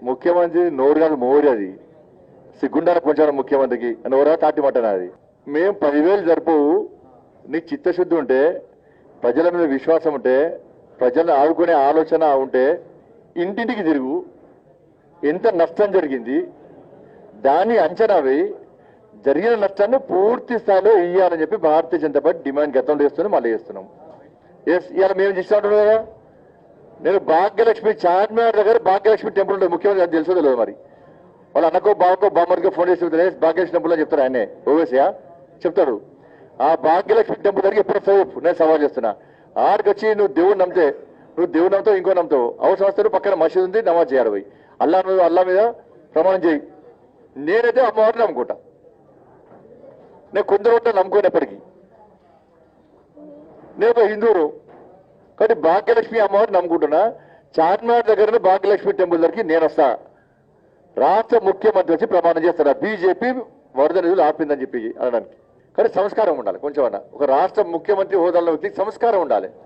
ముఖ్యమంత్రి నోరు కాదు మోరు అది సిగ్గుండాల కొంచెం ముఖ్యమంత్రికి నోరా తాటి మటన అది మేము 10,000 జరుపు నీకు చిత్తశుద్ధి ఉంటే ప్రజల మీద విశ్వాసం ఉంటే ప్రజలను ఆదుకునే ఆలోచన ఉంటే ఇంటింటికి తిరుగు ఎంత నష్టం జరిగింది దాన్ని అంచనా వేయి జరిగిన నష్టాన్ని పూర్తి స్థాయిలో ఇవ్వాలని చెప్పి భారతీయ జనతా పార్టీ డిమాండ్ గతంలో చేస్తున్నాం మళ్ళీ చేస్తున్నాం. ఎస్ ఇవాళ మేము చేస్తాం కదా. నేను భాగ్యలక్ష్మి చార్మినార్ దగ్గర భాగ్యలక్ష్మి టెంపుల్ ఉంటుంది ముఖ్యమంత్రి అది తెలుసో తెలియదు మరి వాళ్ళ అన్నకో బావకో బామ్మడికో ఫోన్ చేసి భాగ్యలక్ష్మి టెంపుల్ అని చెప్తారు ఆయనే ఓవేసియా చెప్తాడు. ఆ భాగ్యలక్ష్మి టెంపుల్ దగ్గర ఎప్పుడు సైపు నేను సవాల్ చేస్తున్నా ఆడికి వచ్చి నువ్వు దేవుడు నమ్మితే నువ్వు దేవుడు నమ్ముతావు ఇంకో నమ్ముతావు అవసరం వస్తే పక్కన మసీదు ఉంది నమాజ్ చేయాలి పోయి అల్లా మీద ప్రమాణం చేయి. నేనైతే అమ్మవారిని నమ్ముకుంటా. నేను కొందరు నమ్ముకునేప్పటికీ నేను ఒక హిందువును కాబట్టి భాగ్యలక్ష్మి అమ్మవారిని నమ్ముకుంటున్నా. చార్మినార్ దగ్గర భాగ్యలక్ష్మి టెంపుల్ దగ్గరికి నేను వస్తా. రాష్ట్ర ముఖ్యమంత్రి వచ్చి ప్రమాణం చేస్తారా బీజేపీ వరద నిధులు ఆపిందని చెప్పి అనడానికి. కానీ సంస్కారం ఉండాలి కొంచెం అన్న ఒక రాష్ట్ర ముఖ్యమంత్రి హోదాలో వ్యక్తికి సంస్కారం ఉండాలి.